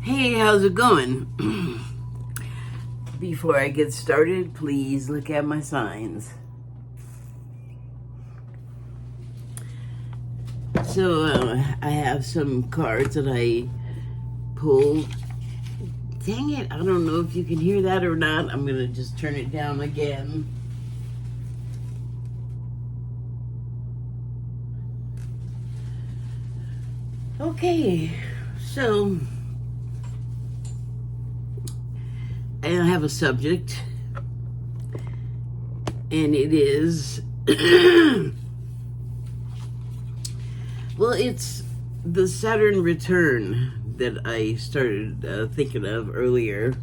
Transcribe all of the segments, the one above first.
Hey, how's it going? Before I get started, please look at my signs. So, I have some cards that I pulled. Dang it, I don't know if you can hear that or not. I'm going to just turn it down again. Okay, so I have a subject, and it is well, it's the Saturn return that I started thinking of earlier.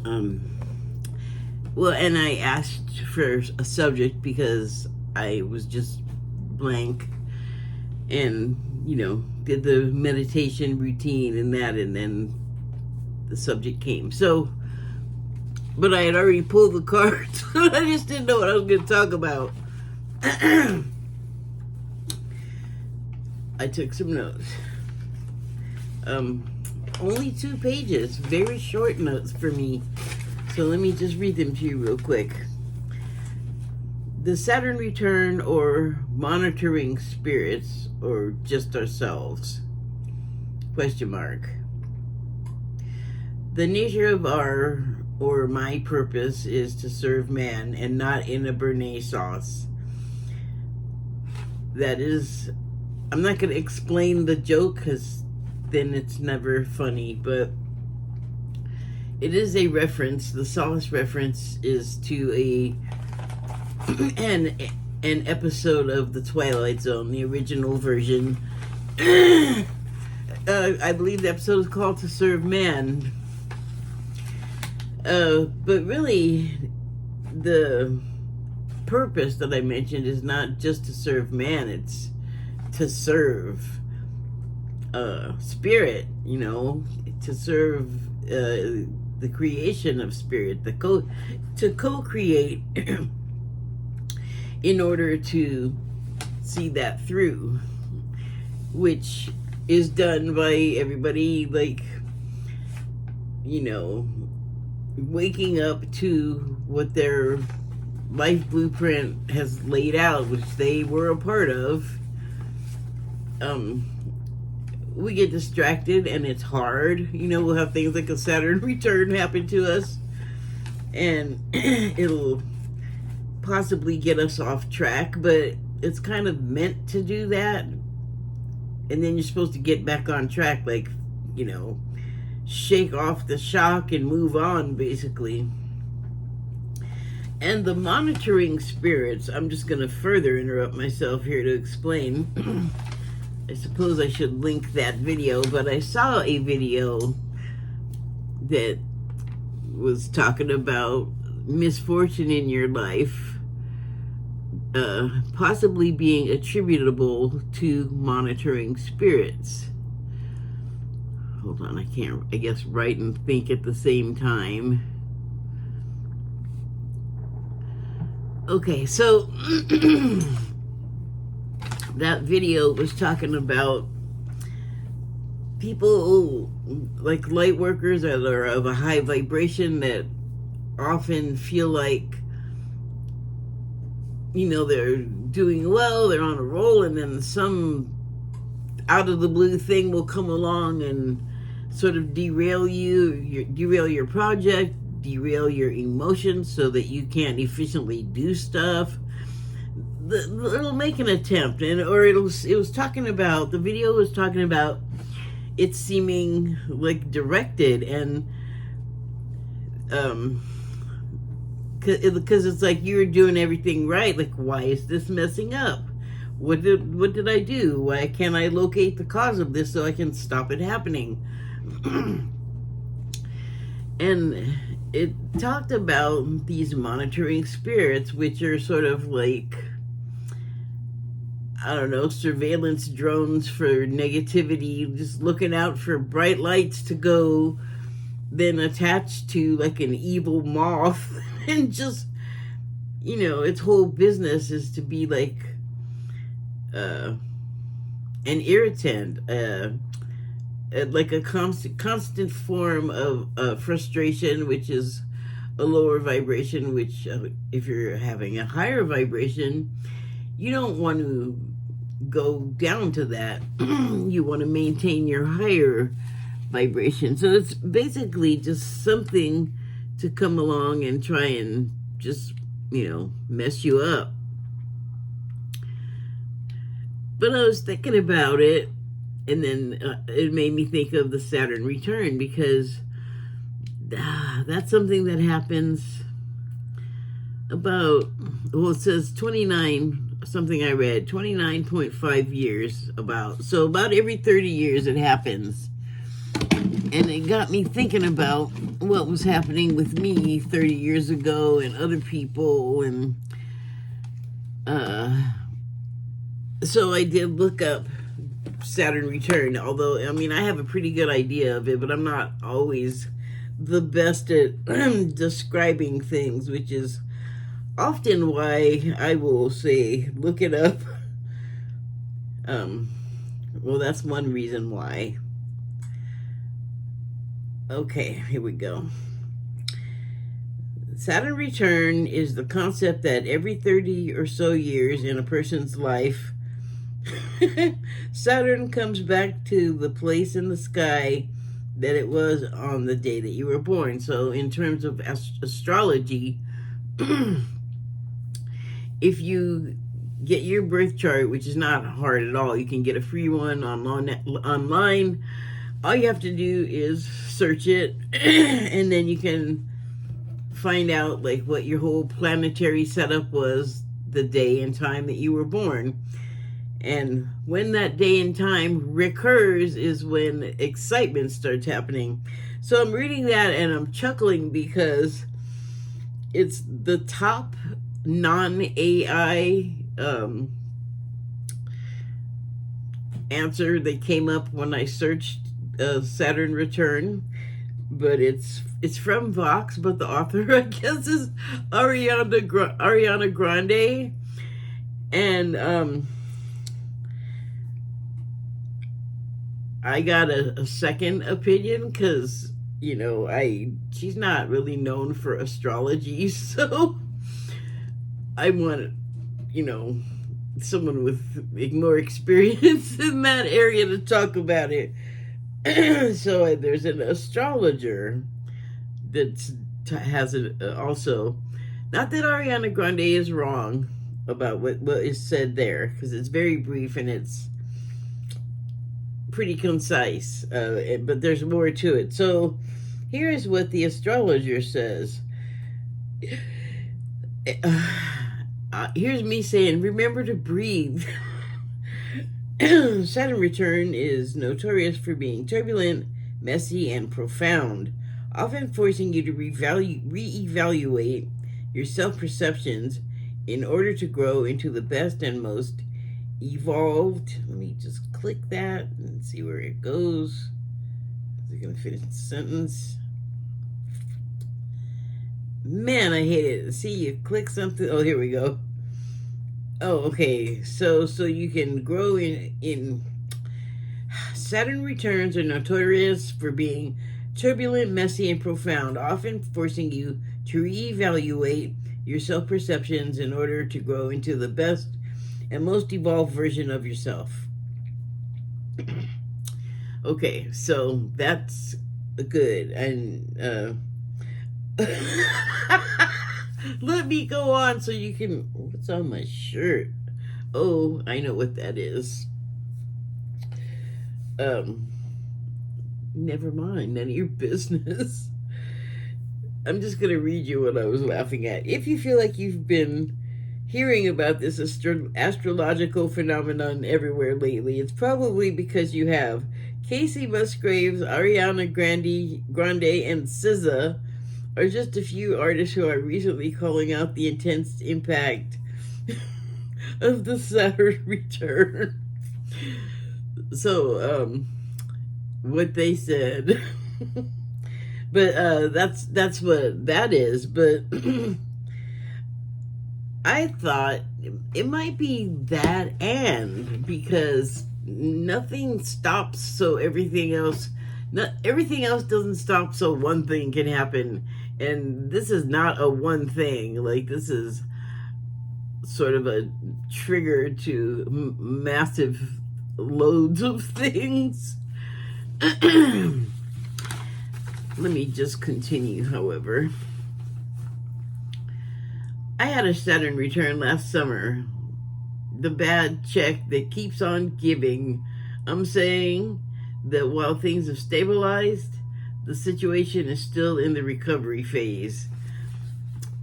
Well, and I asked for a subject because I was just blank and, did the meditation routine and that, and then the subject came. So, but I had already pulled the cards. I just didn't know what I was going to talk about. I took some notes. Only 2 pages, very short notes for me. So let me just read them to you real quick. The Saturn return, or monitoring spirits, or just ourselves? Question mark. The nature of our, or my purpose is to serve man and not in a béarnaise sauce. That is, I'm not going to explain the joke because then it's never funny, but it is a reference. The sauce reference is to an episode of The Twilight Zone, the original version. I believe the episode is called To Serve Man. But really, the purpose that I mentioned is not just to serve man, it's to serve spirit, to serve the creation of spirit, to co-create in order to see that through, which is done by everybody, waking up to what their life blueprint has laid out, which they were a part of. We get distracted and it's hard. We'll have things like a Saturn return happen to us, and it'll possibly get us off track, but it's kind of meant to do that. And then you're supposed to get back on track, shake off the shock and move on, basically. And the monitoring spirits, I'm just going to further interrupt myself here to explain. I suppose I should link that video, but I saw a video that was talking about misfortune in your life possibly being attributable to monitoring spirits. Hold on, I can't, I guess, write and think at the same time. Okay, so that video was talking about people like light workers that are of a high vibration that often feel like, they're doing well, they're on a roll, and then some out of the blue thing will come along and sort of derail your project, derail your emotions so that you can't efficiently do stuff. It'll make an attempt, it was talking about, the video was talking about it seeming like directed, and because it's like you're doing everything right. Like, why is this messing up? What did I do? Why can't I locate the cause of this so I can stop it happening? And it talked about these monitoring spirits, which are sort of like, I don't know, surveillance drones for negativity, just looking out for bright lights to go, then attached to like an evil moth, and just, its whole business is to be like an irritant, like a constant form of frustration, which is a lower vibration, which if you're having a higher vibration, you don't want to go down to that. You want to maintain your higher vibration. So it's basically just something to come along and try and just, mess you up. But I was thinking about it, and then it made me think of the Saturn return, because that's something that happens about, it says 29, something I read, 29.5 years about. So about every 30 years it happens. And it got me thinking about what was happening with me 30 years ago and other people. And so I did look up Saturn return, although, I have a pretty good idea of it, but I'm not always the best at describing things, which is often why I will say, look it up. Well, that's one reason why. Okay, here we go. Saturn return is the concept that every 30 or so years in a person's life, Saturn comes back to the place in the sky that it was on the day that you were born. So in terms of astrology, if you get your birth chart, which is not hard at all, you can get a free one online. All you have to do is search it, and then you can find out like what your whole planetary setup was the day and time that you were born. And when that day and time recurs is when excitement starts happening. So I'm reading that and I'm chuckling because it's the top non-AI answer that came up when I searched Saturn return, but it's from Vox, but the author, I guess, is Ariana Grande. And I got a second opinion because she's not really known for astrology, so I want someone with more experience in that area to talk about it. So there's an astrologer that has it also. Not that Ariana Grande is wrong about what is said there, because it's very brief and it's pretty concise, but there's more to it. So here's what the astrologer says. Here's me saying, remember to breathe. Saturn return is notorious for being turbulent, messy, and profound, often forcing you to reevaluate your self-perceptions in order to grow into the best and most evolved. Let me just click that and see where it goes. Is it going to finish the sentence? Man, I hate it. See, you click something. Oh, here we go. Oh, okay. So you can grow in Saturn returns are notorious for being turbulent, messy, and profound, often forcing you to reevaluate your self-perceptions in order to grow into the best and most evolved version of yourself. Okay, so that's good. And let me go on so you can... What's on my shirt? Oh, I know what that is. Never mind, none of your business. I'm just going to read you what I was laughing at. If you feel like you've been hearing about this astrological phenomenon everywhere lately, it's probably because you have. Casey Musgraves, Ariana Grande, and SZA are just a few artists who are recently calling out the intense impact of the Saturn return. So, what they said. But that's what that is. But I thought it might be that, and because nothing stops, so everything else, not everything else doesn't stop, so one thing can happen. And this is not a one thing. Like, this is sort of a trigger to massive loads of things. Let me just continue, however. I had a Saturn return last summer. The bad check that keeps on giving. I'm saying that while things have stabilized, the situation is still in the recovery phase.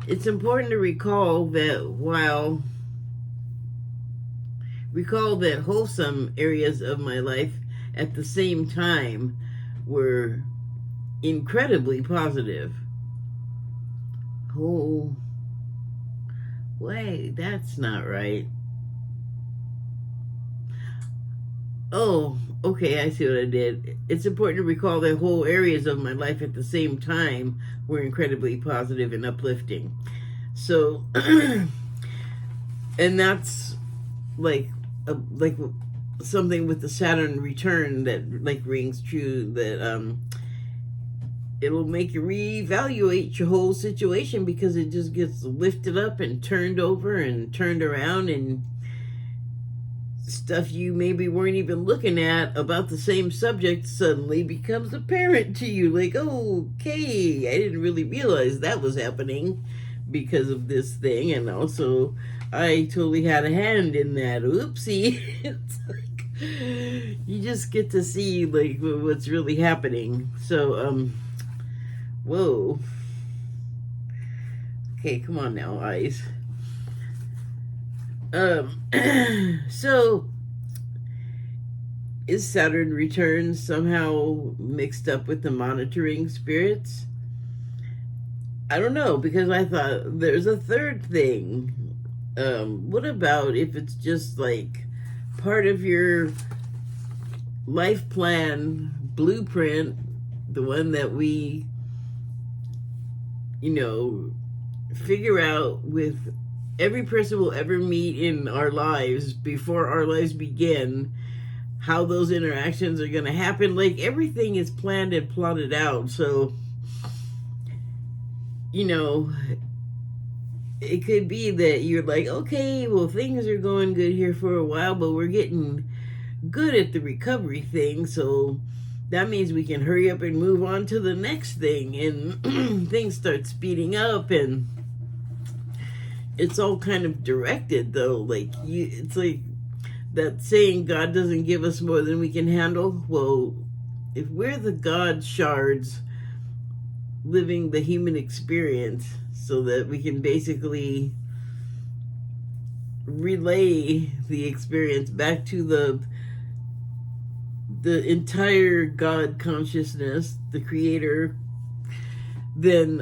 It's important to recall that wholesome areas of my life at the same time were incredibly positive. Oh, wait, that's not right. Oh, okay, I see what I did. It's important to recall that whole areas of my life at the same time were incredibly positive and uplifting. So, and that's like something with the Saturn return that like rings true, that it'll make you reevaluate your whole situation, because it just gets lifted up and turned over and turned around, and stuff you maybe weren't even looking at about the same subject suddenly becomes apparent to you. Like, okay, I didn't really realize that was happening because of this thing, and also I totally had a hand in that. Oopsie. It's like, you just get to see like what's really happening. So, whoa. Okay, come on now, eyes. So is Saturn return somehow mixed up with the monitoring spirits? I don't know, because I thought there's a third thing. What about if it's just like part of your life plan blueprint, the one that we, figure out with every person we'll ever meet in our lives before our lives begin, how those interactions are going to happen. Like, everything is planned and plotted out. So, it could be that you're like, okay, well, things are going good here for a while, but we're getting good at the recovery thing. So that means we can hurry up and move on to the next thing. And things start speeding up, and it's all kind of directed, though. Like, it's like that saying, God doesn't give us more than we can handle. Well, if we're the God shards living the human experience so that we can basically relay the experience back to the entire God consciousness, the creator, then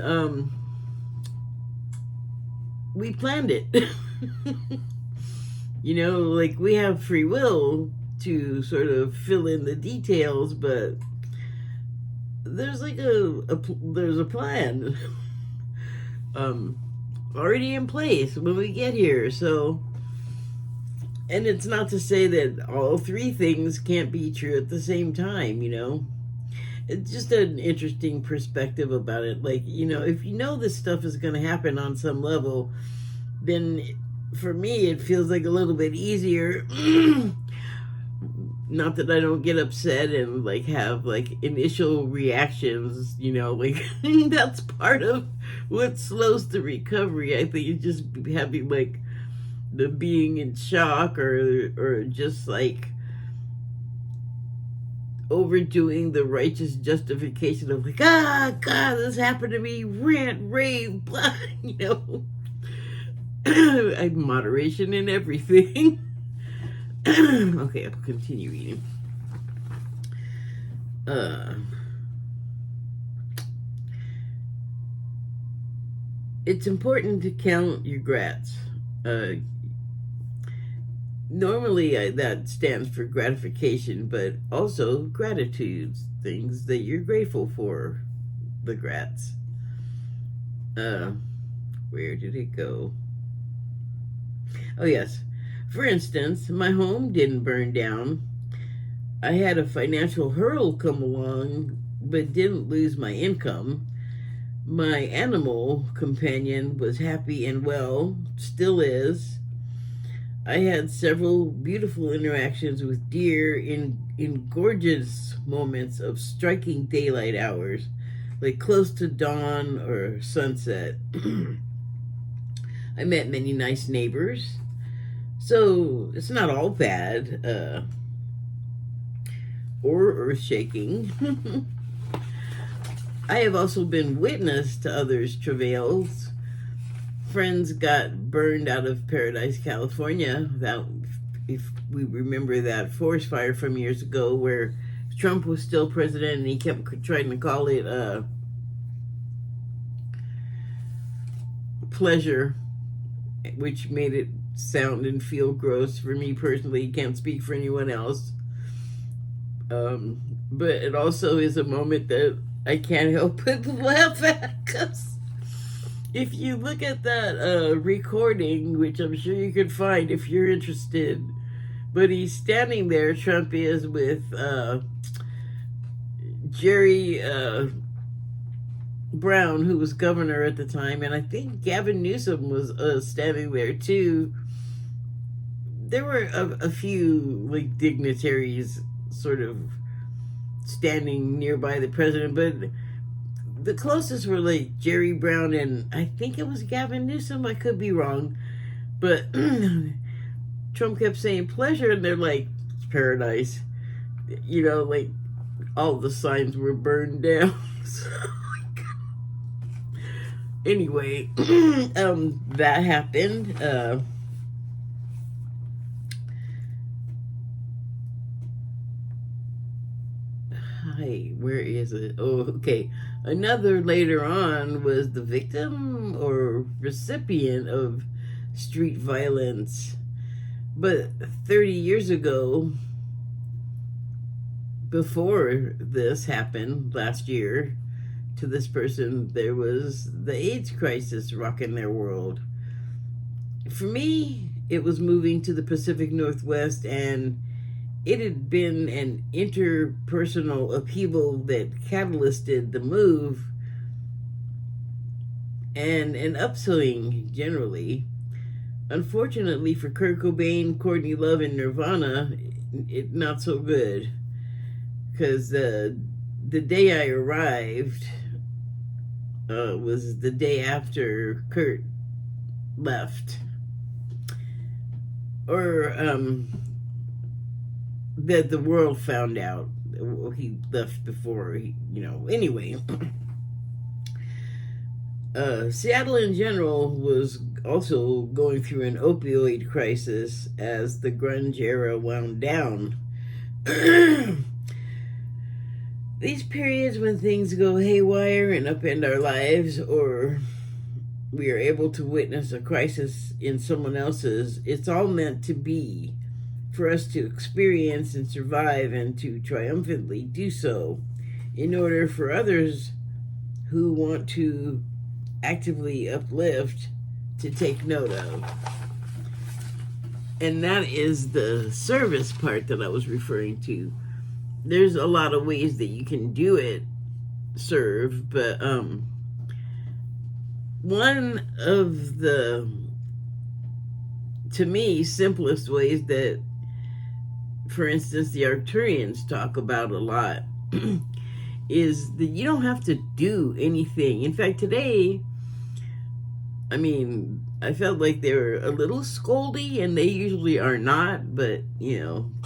we planned it. Like, we have free will to sort of fill in the details, but there's like there's a plan already in place when we get here. So, and it's not to say that all three things can't be true at the same time. It's just an interesting perspective about it. Like, if this stuff is going to happen on some level, then for me it feels like a little bit easier. Not that I don't get upset and like have like initial reactions, like that's part of what slows the recovery. I think it's just having like the being in shock, or just like overdoing the righteous justification of like, God, this happened to me, rant, rave, blah, moderation in everything. Okay, I'll continue eating. It's important to count your grats. Normally that stands for gratification, but also gratitudes, things that you're grateful for, the grats. Where did it go? Oh, yes. For instance, my home didn't burn down. I had a financial hurdle come along, but didn't lose my income. My animal companion was happy and well, still is. I had several beautiful interactions with deer in gorgeous moments of striking daylight hours, like close to dawn or sunset. I met many nice neighbors, so it's not all bad or earth shaking. I have also been witness to others' travails. Friends got burned out of Paradise, California. That, if we remember that forest fire from years ago, where Trump was still president and he kept trying to call it pleasure, which made it sound and feel gross for me personally. Can't speak for anyone else. But it also is a moment that I can't help but laugh at, because if you look at that recording, which I'm sure you could find if you're interested, but he's standing there, Trump is, with Jerry Brown, who was governor at the time, and I think Gavin Newsom was standing there too. There were a few like dignitaries sort of standing nearby the president, but the closest were like Jerry Brown and I think it was Gavin Newsom. I could be wrong, but Trump kept saying pleasure, and they're like, it's paradise, like all the signs were burned down. So, anyway, that happened. Hi, where is it? Oh, okay. Another later on was the victim or recipient of street violence. But 30 years ago, before this happened last year to this person, there was the AIDS crisis rocking their world. For me, it was moving to the Pacific Northwest, and it had been an interpersonal upheaval that catalyzed the move, and an upswing generally. Unfortunately for Kurt Cobain, Courtney Love, and Nirvana, it not so good, because the day I arrived was the day after Kurt left, or that the world found out he left before anyway. Seattle in general was also going through an opioid crisis as the grunge era wound down. These periods when things go haywire and upend our lives, or we are able to witness a crisis in someone else's, it's all meant to be for us to experience and survive, and to triumphantly do so, in order for others who want to actively uplift to take note of. And that is the service part that I was referring to. There's a lot of ways that you can do it, serve, but one of the, to me, simplest ways that, for instance, the Arcturians talk about a lot is that you don't have to do anything. In fact, today, I felt like they were a little scoldy, and they usually are not, but,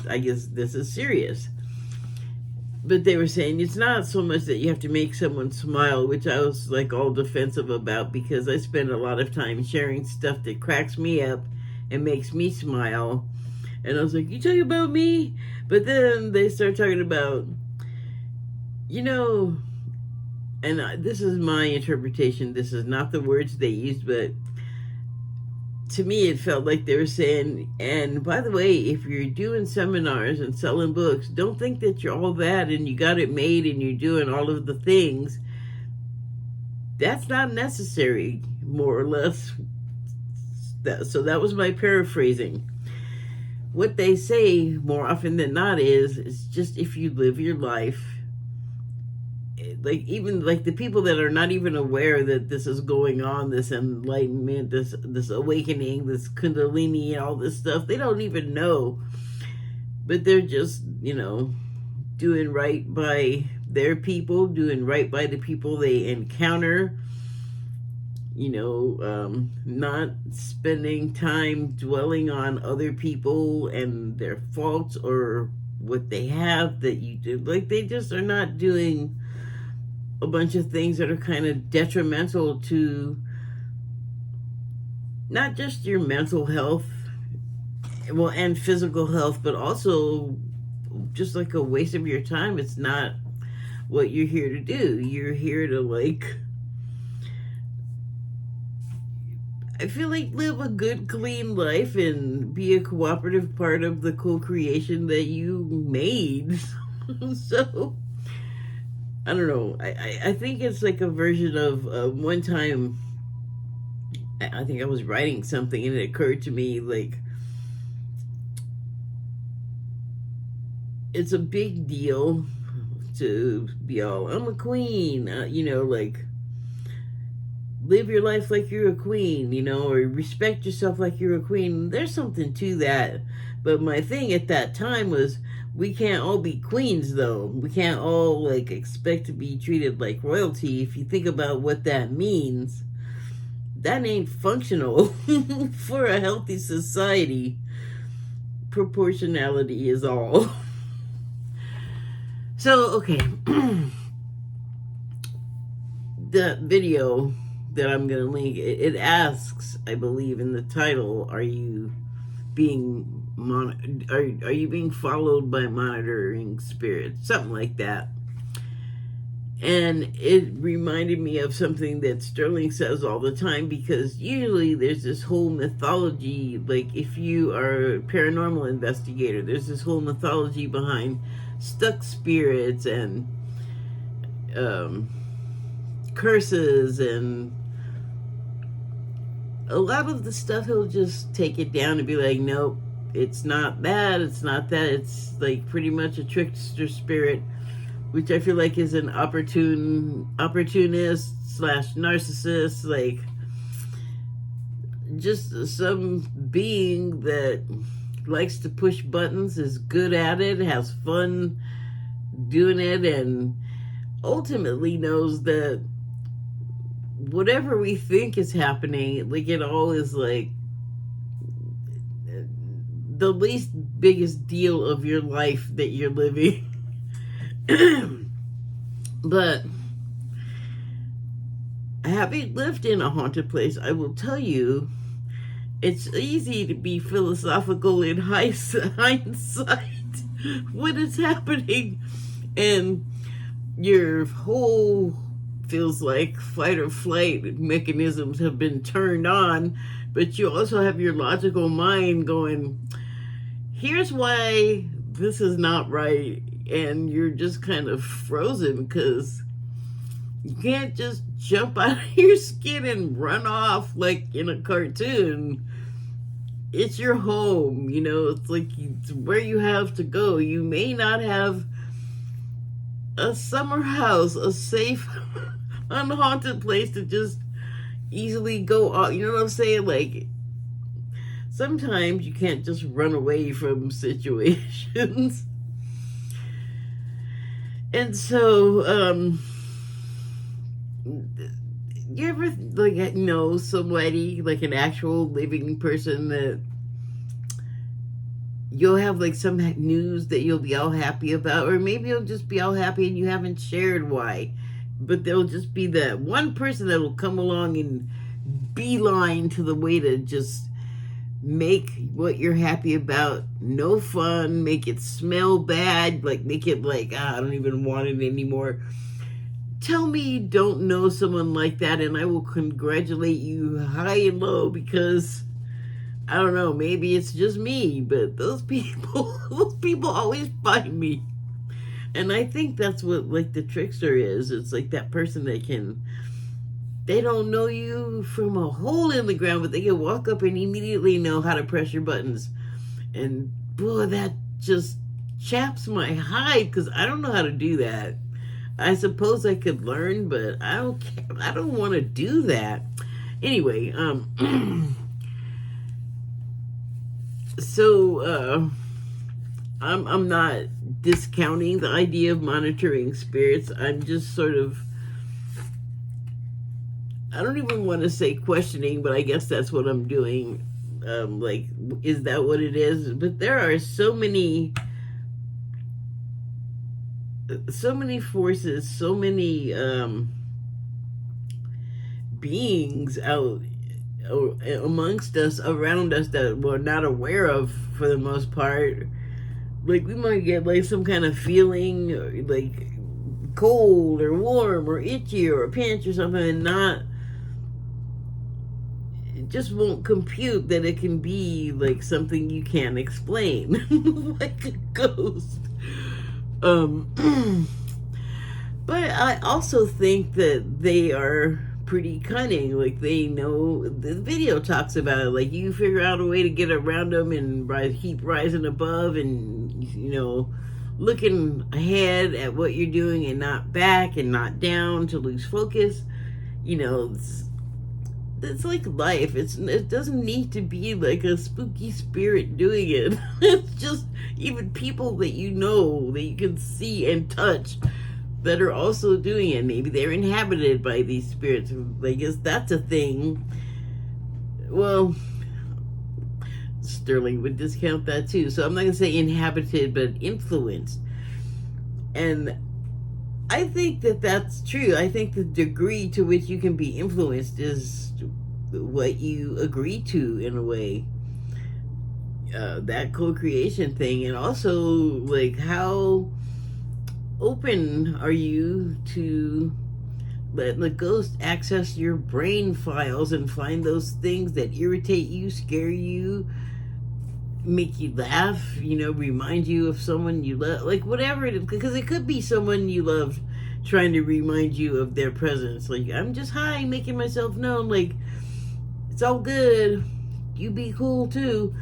I guess this is serious. But they were saying it's not so much that you have to make someone smile, which I was like all defensive about, because I spend a lot of time sharing stuff that cracks me up and makes me smile. And I was like, you talking about me? But then they start talking about, and this is my interpretation. This is not the words they used, but to me it felt like they were saying, and by the way, if you're doing seminars and selling books, don't think that you're all that and you got it made and you're doing all of the things. That's not necessary, more or less. So that was my paraphrasing. what they say more often than not is just if you live your life, like even like the people that are not even aware that this is going on, this enlightenment, this awakening, this kundalini and all this stuff, they don't even know, but they're just, doing right by their people, doing right by the people they encounter, not spending time dwelling on other people and their faults or what they have that you do. Like, they just are not doing a bunch of things that are kind of detrimental to not just your mental health, well, and physical health, but also just like a waste of your time. It's not what you're here to do. You're here to, like, I feel like, live a good, clean life and be a cooperative part of the co-creation that you made. So, I don't know. I think it's like a version of one time, I think I was writing something and it occurred to me, like, it's a big deal to be all, I'm a queen, like, live your life like you're a queen, or respect yourself like you're a queen. There's something to that. But my thing at that time was, we can't all be queens, though. We can't all, like, expect to be treated like royalty. If you think about what that means, that ain't functional for a healthy society. Proportionality is all. So, okay. The video that I'm going to link, it asks, I believe in the title, are you being are you being followed by monitoring spirits? Something like that. And it reminded me of something that Sterling says all the time, because usually there's this whole mythology, like if you are a paranormal investigator, there's this whole mythology behind stuck spirits and curses, and a lot of the stuff he'll just take it down and be like, nope, it's not that, it's not that, it's like pretty much a trickster spirit, which I feel like is an opportunist / narcissist, like just some being that likes to push buttons, is good at it, has fun doing it, and ultimately knows that whatever we think is happening, like, it all is like the least biggest deal of your life that you're living. But having lived in a haunted place, I will tell you, it's easy to be philosophical in hindsight when it's happening, and your whole feels like fight or flight mechanisms have been turned on, but you also have your logical mind going, here's why this is not right, and you're just kind of frozen because you can't just jump out of your skin and run off like in a cartoon. It's your home, it's like it's where you have to go. You may not have a summer house, a safe, unhaunted place to just easily go off. You know what I'm saying? Like, sometimes you can't just run away from situations. And so, you ever, like, know somebody, like an actual living person, that you'll have, like, some news that you'll be all happy about, or maybe you'll just be all happy and you haven't shared why, but there'll just be that one person that'll come along and beeline to the way to just make what you're happy about no fun, make it smell bad, like make it like, I don't even want it anymore. Tell me you don't know someone like that, and I will congratulate you high and low, because I don't know, maybe it's just me, but those people always find me. And I think that's what, like, the trickster is. It's like that person that they don't know you from a hole in the ground, but they can walk up and immediately know how to press your buttons and boy, that just chaps my hide because I don't know how to do that. I suppose I could learn, but I don't care. I don't want to do that. Anyway, so I'm not discounting the idea of monitoring spirits. I'm just sort of, I don't even want to say questioning, but I guess that's what I'm doing. Like, is that what it is? But there are so many forces, so many beings out amongst us, around us, that we're not aware of for the most part. Like, we might get like some kind of feeling, like cold or warm or itchy or a pinch or something, and not, it just won't compute that it can be like something you can't explain, like a ghost. But I also think that they are pretty cunning. Like, they know, the video talks about it, like, you figure out a way to get around them and keep rising above, and, you know, looking ahead at what you're doing and not back and not down to lose focus. You know, it's like life. It doesn't need to be like a spooky spirit doing it. It's just even people that you know, that you can see and touch, that are also doing it. Maybe they're inhabited by these spirits. I guess that's a thing. Well, Sterling would discount that too. So I'm not going to say inhabited, but influenced. And I think that that's true. I think the degree to which you can be influenced is what you agree to, in a way. That co-creation thing. And also, like, how open are you to let the ghost access your brain files and find those things that irritate you, scare you, make you laugh, you know, remind you of someone you love, like whatever it is, because it could be someone you love trying to remind you of their presence. Like, I'm just high, making myself known, like, it's all good, you be cool too.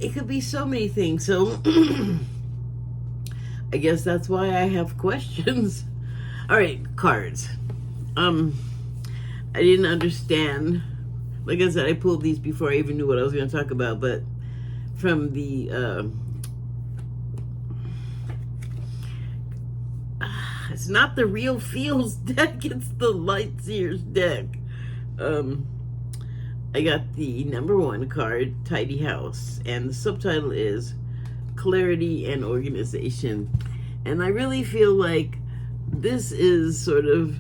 It could be so many things. So I guess that's why I have questions. All right, cards. I didn't understand. Like I said, I pulled these before I even knew what I was going to talk about. But from the it's not the Real Feels deck. It's the Lightseers deck. I got the number 1 card, Tidy House, and the subtitle is Clarity and Organization. And I really feel like this is sort of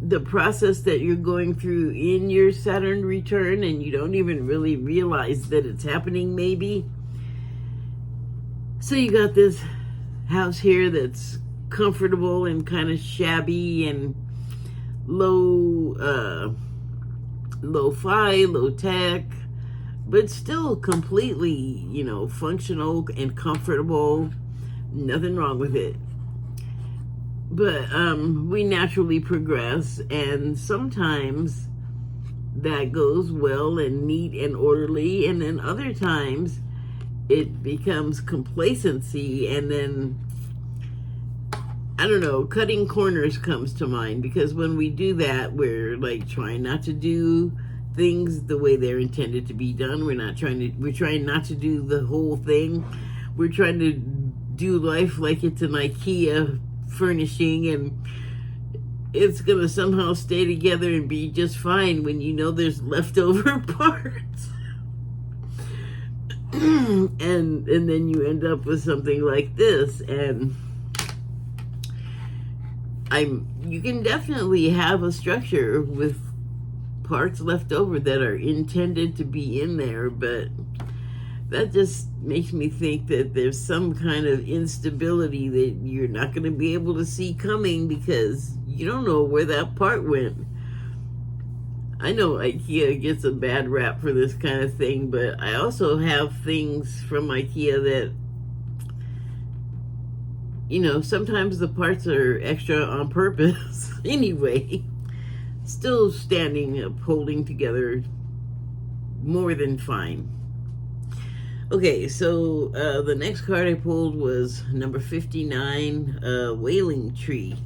the process that you're going through in your Saturn return, and you don't even really realize that it's happening, maybe. So you got this house here that's comfortable and kind of shabby and lo-fi, low tech, but still completely, you know, functional and comfortable. Nothing wrong with it. But we naturally progress, and sometimes that goes well and neat and orderly, and then other times it becomes complacency, and then, I don't know, cutting corners comes to mind, because when we do that, we're like trying not to do things the way they're intended to be done. We're trying not to do the whole thing. We're trying to do life like it's an IKEA furnishing, and it's gonna somehow stay together and be just fine when you know there's leftover parts. and then you end up with something like this, and you can definitely have a structure with parts left over that are intended to be in there, but that just makes me think that there's some kind of instability that you're not going to be able to see coming, because you don't know where that part went. I know IKEA gets a bad rap for this kind of thing, but I also have things from IKEA that, you know, sometimes the parts are extra on purpose. Anyway, still standing up, holding together more than fine. Okay, so the next card I pulled was number 59, Wailing Tree,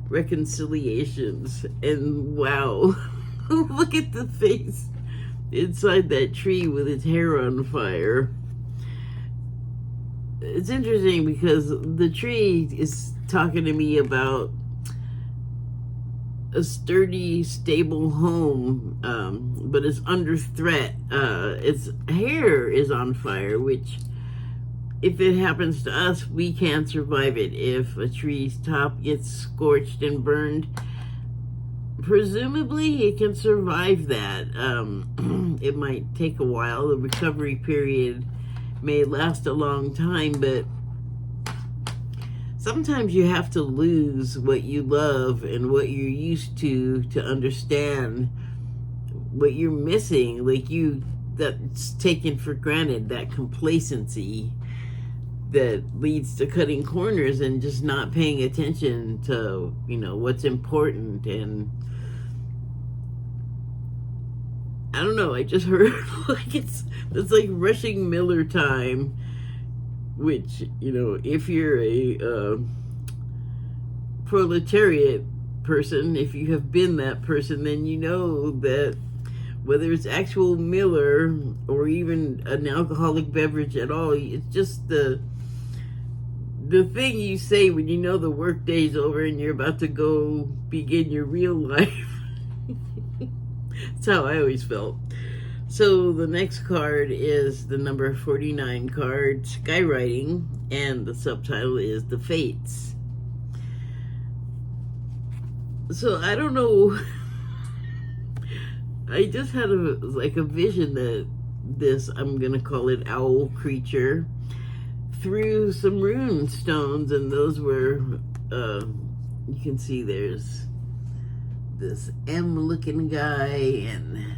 Reconciliations. And wow, look at the face inside that tree with its hair on fire. It's interesting because the tree is talking to me about a sturdy, stable home, but it's under threat. Its hair is on fire, which, if it happens to us, we can't survive it. If a tree's top gets scorched and burned, presumably it can survive that. It might take a while. The recovery period may last a long time, but sometimes you have to lose what you love and what you're used to understand what you're missing. Like, that's taken for granted, that complacency that leads to cutting corners and just not paying attention to, what's important. And I don't know, I just heard like it's like Rushing Miller time, which, if you're a proletariat person, if you have been that person, then you know that whether it's actual Miller or even an alcoholic beverage at all, it's just the thing you say when you know the work day's over and you're about to go begin your real life. That's how I always felt. So the next card is the number 49 card, Skywriting, and the subtitle is The Fates. So I don't know. I just had a vision that this, I'm gonna call it owl creature, threw some rune stones, and those were, you can see there's this M-looking guy and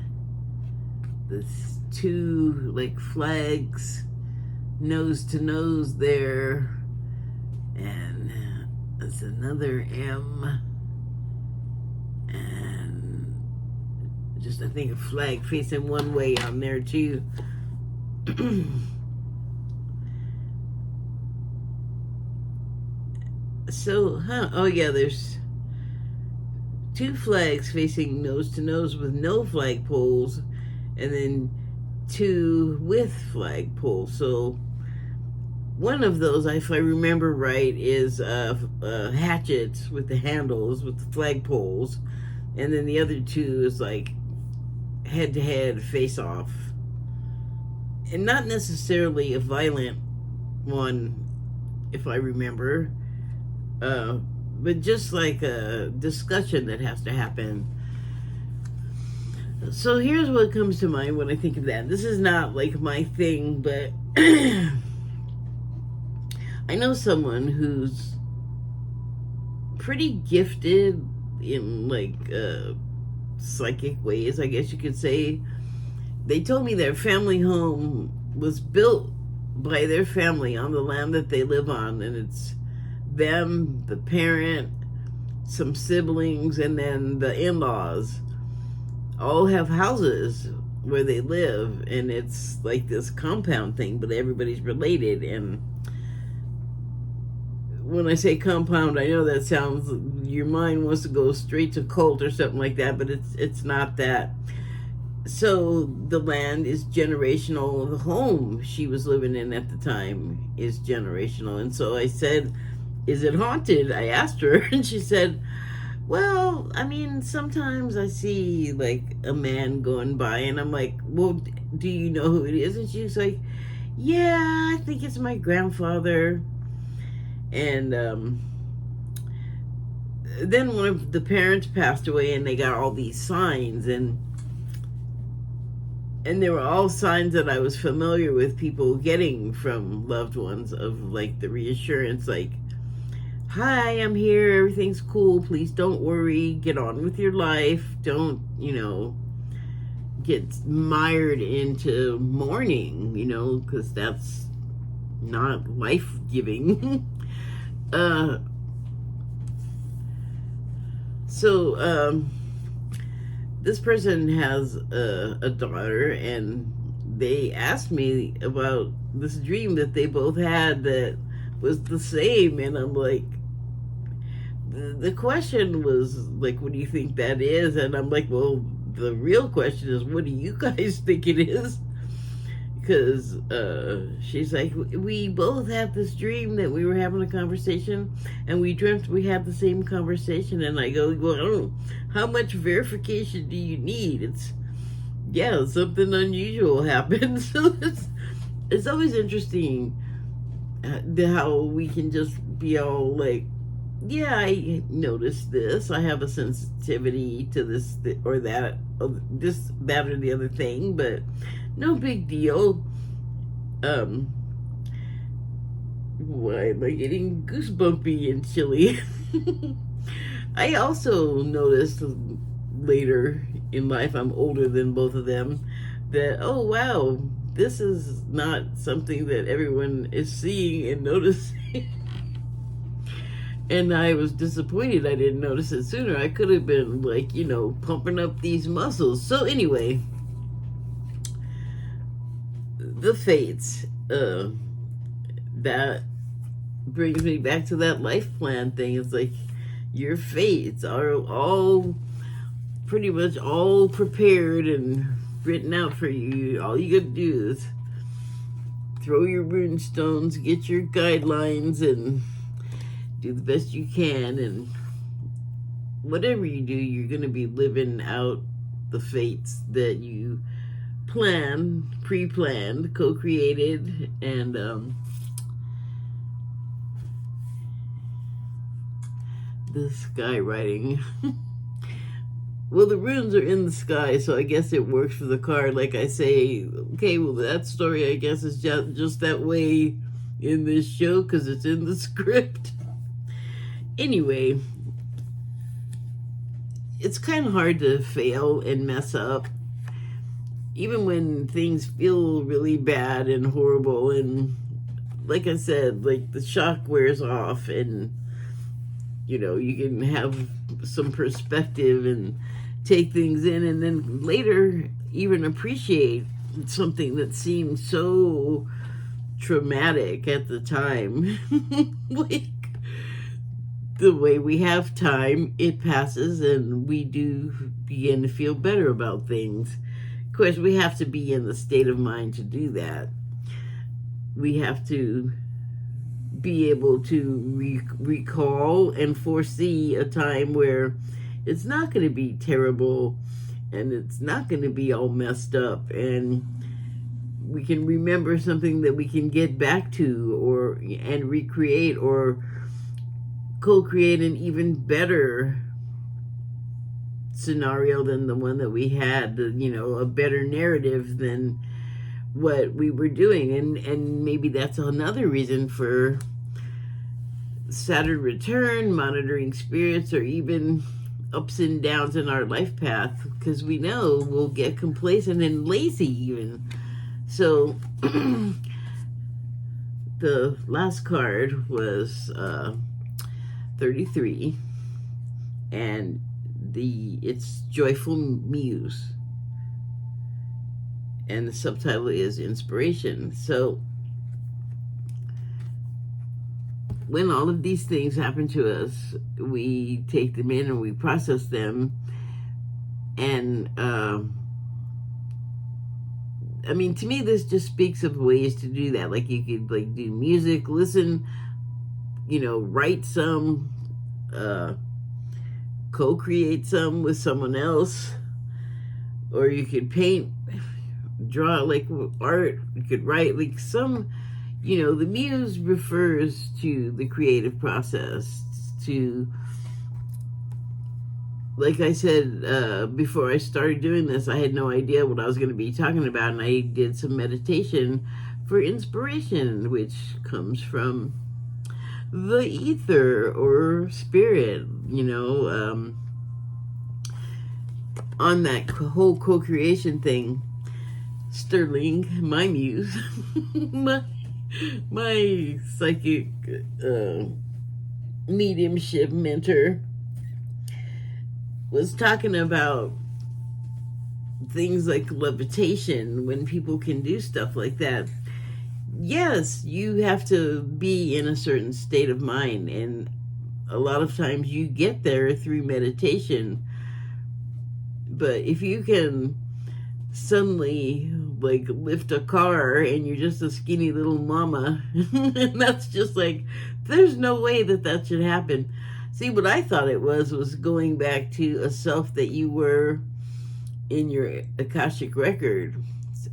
this two like flags nose to nose there, and there's another M, and just I think a flag facing one way on there too. So, oh yeah, there's two flags facing nose to nose with no flag poles, and then two with flag poles. So one of those, if I remember right, is hatchets with the handles with the flag poles, and then the other two is like head to head face off, and not necessarily a violent one, if I remember, but just like a discussion that has to happen. So here's what comes to mind when I think of that. This is not like my thing, but I know someone who's pretty gifted in like psychic ways, I guess you could say. They told me their family home was built by their family on the land that they live on, and it's them, the parent, some siblings, and then the in-laws all have houses where they live, and it's like this compound thing, but everybody's related. And when I say compound, I know that sounds, your mind wants to go straight to cult or something like that, but it's not that. So the land is generational. The home she was living in at the time is generational. And so I said, is it haunted? I asked her, and she said, well, I mean, sometimes I see like a man going by, and I'm like, well, do you know who it is? And she's like, yeah, I think it's my grandfather. And then one of the parents passed away, and they got all these signs, and they were all signs that I was familiar with people getting from loved ones, of like the reassurance, like, hi, I'm here, everything's cool, please don't worry, get on with your life, don't, get mired into mourning, because that's not life-giving. So this person has a daughter, and they asked me about this dream that they both had that was the same, and I'm like, the question was like, what do you think that is? And I'm like, well, the real question is, what do you guys think it is? Because she's like, we both had this dream that we were having a conversation, and we dreamt we had the same conversation. And I go, well, I don't know, how much verification do you need? It's, yeah, something unusual happened. So it's always interesting how we can just be all like, yeah, I noticed this. I have a sensitivity to this or that, this, that, or the other thing, but no big deal. Why am I getting goosebumpy and chilly? I also noticed later in life, I'm older than both of them, that, oh wow, this is not something that everyone is seeing and noticing. And I was disappointed I didn't notice it sooner. I could have been like, pumping up these muscles. So anyway, the fates, that brings me back to that life plan thing. It's like your fates are all pretty much all prepared and written out for you. All you gotta do is throw your rune stones, get your guidelines, and do the best you can. And whatever you do, you're gonna be living out the fates that you pre-planned, co-created, and the sky writing. Well, the runes are in the sky, so I guess it works for the card. Like I say, okay, well, that story, I guess, is just that way in this show because it's in the script. Anyway, it's kind of hard to fail and mess up, even when things feel really bad and horrible. And like I said, like the shock wears off, and you can have some perspective and take things in, and then later even appreciate something that seemed so traumatic at the time. Like the way we have time, it passes, and we do begin to feel better about things. Of course, we have to be in the state of mind to do that. We have to be able to recall and foresee a time where it's not going to be terrible and it's not going to be all messed up, and we can remember something that we can get back to and recreate or co-create an even better scenario than the one that we had, a better narrative than what we were doing. And maybe that's another reason for Saturn return, monitoring spirits, or even ups and downs in our life path, because we know we'll get complacent and lazy even. So the last card was 33, and it's Joyful Muse, and the subtitle is Inspiration. So when all of these things happen to us, we take them in and we process them. And I mean, to me, this just speaks of ways to do that. Like you could do music, listen, write some, co-create some with someone else, or you could paint, draw, like art. You could write some. The muse refers to the creative process, to, like I said, before I started doing this, I had no idea what I was going to be talking about, and I did some meditation for inspiration, which comes from the ether or spirit, on that whole co-creation thing. Sterling, my muse, my psychic mediumship mentor, was talking about things like levitation, when people can do stuff like that, yes, you have to be in a certain state of mind, and a lot of times you get there through meditation. But if you can suddenly like lift a car and you're just a skinny little mama, and that's just like, there's no way that that should happen. See, what I thought it was going back to a self that you were in your Akashic record.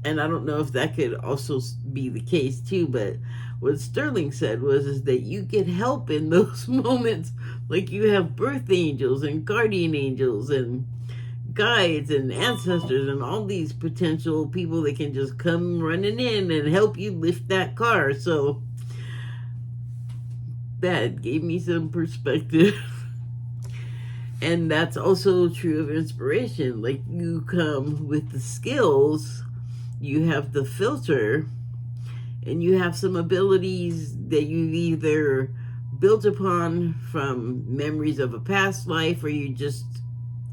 And I don't know if that could also be the case too, but what Sterling said is that you get help in those moments. Like, you have birth angels and guardian angels and guides and ancestors and all these potential people that can just come running in and help you lift that car. So that gave me some perspective. And that's also true of inspiration. Like, you come with the skills, you have the filter, and you have some abilities that you've either built upon from memories of a past life, or you just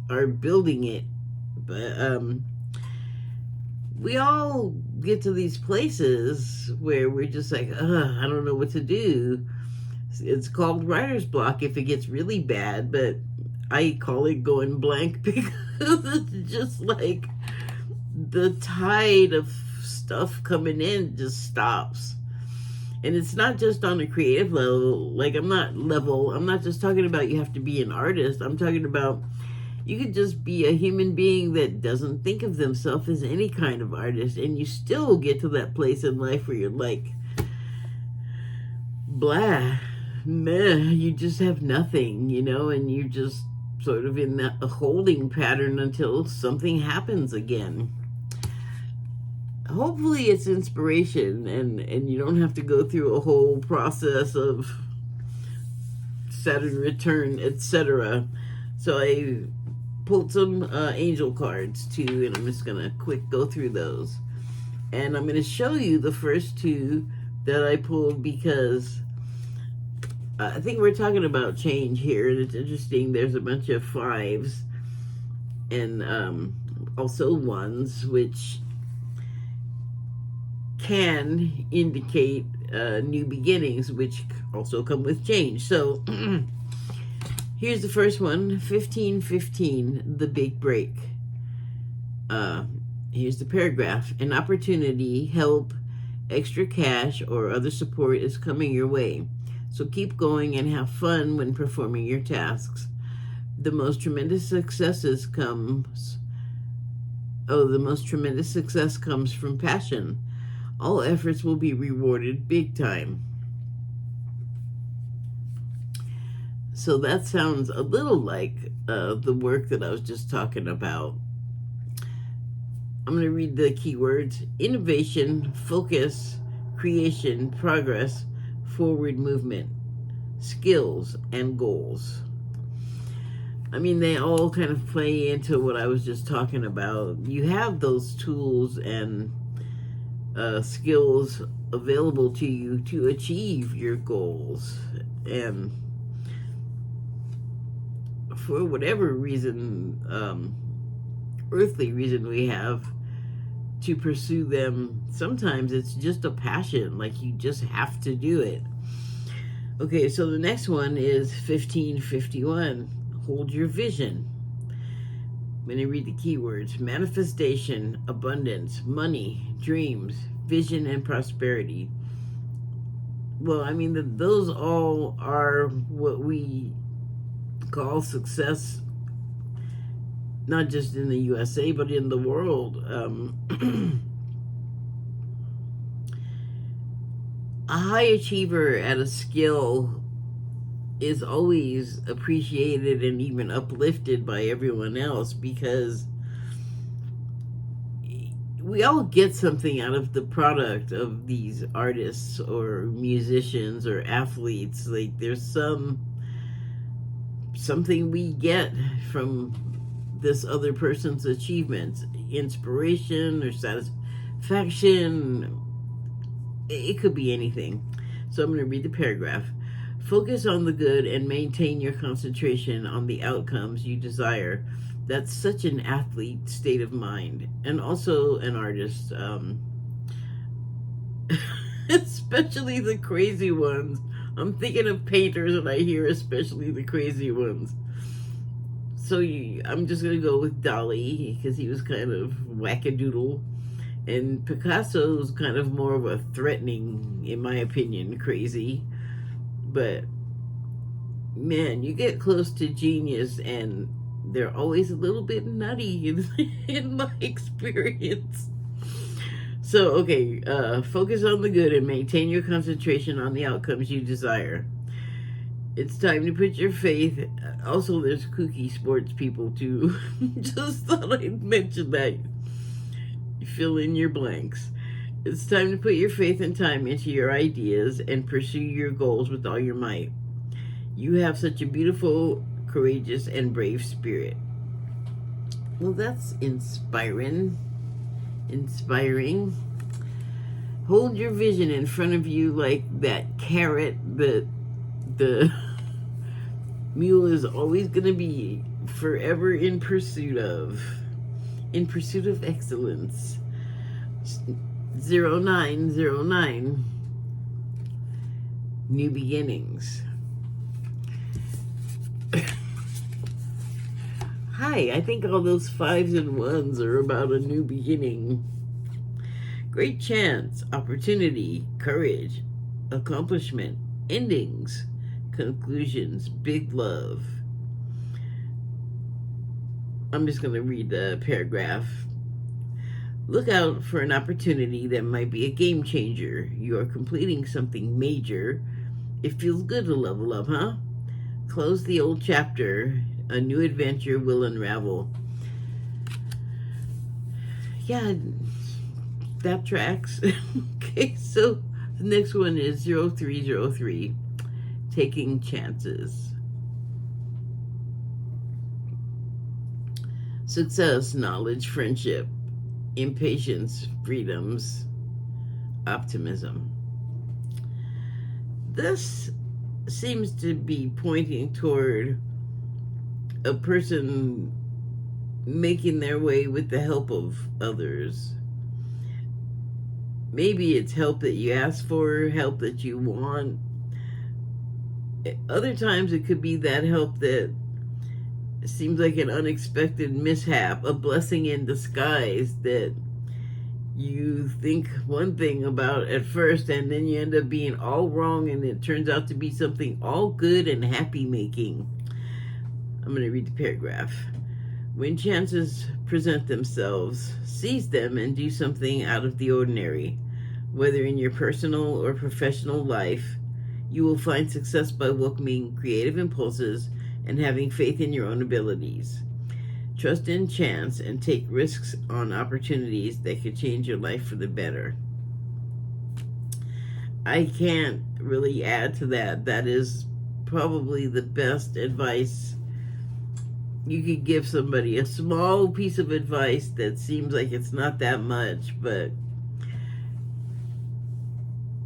are building it. But we all get to these places where we're just like, I don't know what to do. It's called writer's block if it gets really bad, but I call it going blank because it's just like the tide of stuff coming in just stops. And it's not just on a creative level. Like, I'm not just talking about you have to be an artist. I'm talking about you could just be a human being that doesn't think of themselves as any kind of artist, and you still get to that place in life where you're like, blah, meh, you just have nothing, and you just sort of in that holding pattern until something happens again. Hopefully it's inspiration, and you don't have to go through a whole process of Saturn return, etc. So I pulled some angel cards too, and I'm just gonna quick go through those, and I'm gonna show you the first two that I pulled because I think we're talking about change here, and it's interesting. There's a bunch of fives and also ones, which can indicate new beginnings, which also come with change. So here's the first one, 1515, the big break. Here's the paragraph. An opportunity, help, extra cash, or other support is coming your way. So keep going and have fun when performing your tasks. The most tremendous success comes from passion. All efforts will be rewarded big time. So that sounds a little like the work that I was just talking about. I'm going to read the keywords: innovation, focus, creation, progress, forward movement, skills, and goals. I mean, they all kind of play into what I was just talking about. You have those tools and skills available to you to achieve your goals, and for whatever reason, earthly reason we have to pursue them, sometimes it's just a passion, like you just have to do it. Okay, so the next one is 1551, hold your vision. I'm going to read the keywords: manifestation, abundance, money, dreams, vision, and prosperity. Well, I mean, those all are what we call success, not just in the USA, but in the world. A high achiever at a skill is always appreciated and even uplifted by everyone else, because we all get something out of the product of these artists or musicians or athletes. Like, there's something we get from this other person's achievements, inspiration or satisfaction. It could be anything. So I'm going to read the paragraph. Focus on the good and maintain your concentration on the outcomes you desire. That's such an athlete state of mind, and also an artist. Especially the crazy ones. I'm thinking of painters and I hear especially the crazy ones. So I'm just going to go with Dali because he was kind of wackadoodle. And Picasso's kind of more of a threatening, in my opinion, crazy. But, man, you get close to genius and they're always a little bit nutty in my experience. So, okay, focus on the good and maintain your concentration on the outcomes you desire. It's time to put your faith. Also, there's kooky sports people, too. Just thought I'd mention that. Fill in your blanks. It's time to put your faith and time into your ideas and pursue your goals with all your might. You have such a beautiful, courageous, and brave spirit. Well, that's inspiring. Hold your vision in front of you like that carrot that the mule is always going to be forever in pursuit of excellence. 0909 New beginnings. Hi, I think all those 5s and 1s are about a new beginning. Great chance, opportunity, courage, accomplishment, endings, conclusions, big love. I'm just going to read the paragraph. Look out for an opportunity that might be a game changer. You are completing something major. It feels good to level up, huh? Close the old chapter. A new adventure will unravel. Yeah, that tracks. Okay, so the next one is 0303. Taking chances. Success, knowledge, friendship, impatience, freedoms, optimism. This seems to be pointing toward a person making their way with the help of others. Maybe it's help that you ask for, help that you want. Other times it could be that help that seems like an unexpected mishap, a blessing in disguise that you think one thing about at first and then you end up being all wrong and it turns out to be something all good and happy making. I'm going to read the paragraph. When chances present themselves, seize them and do something out of the ordinary. Whether in your personal or professional life, you will find success by welcoming creative impulses and having faith in your own abilities. Trust in chance and take risks on opportunities that could change your life for the better. I can't really add to that. That is probably the best advice you could give somebody. A small piece of advice that seems like it's not that much, but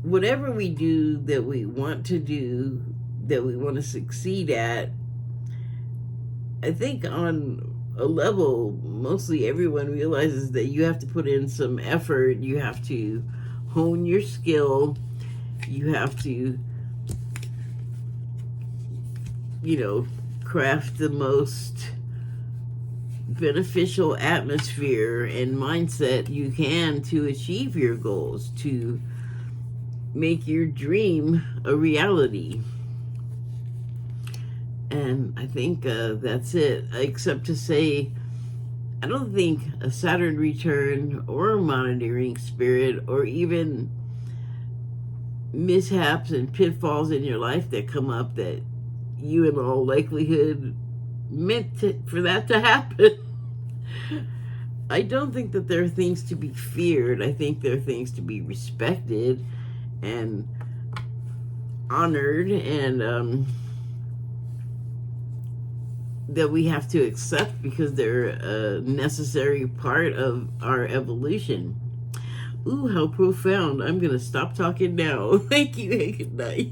whatever we do that we want to do, that we want to succeed at, I think on a level, mostly everyone realizes that you have to put in some effort. You have to hone your skill. You have to, craft the most beneficial atmosphere and mindset you can to achieve your goals, to make your dream a reality. And I think that's it, except to say, I don't think a Saturn return or a monitoring spirit or even mishaps and pitfalls in your life that come up that you in all likelihood meant for that to happen. I don't think that there are things to be feared. I think there are things to be respected and honored, and that we have to accept because they're a necessary part of our evolution. Ooh, how profound. I'm going to stop talking now. Thank you and good night.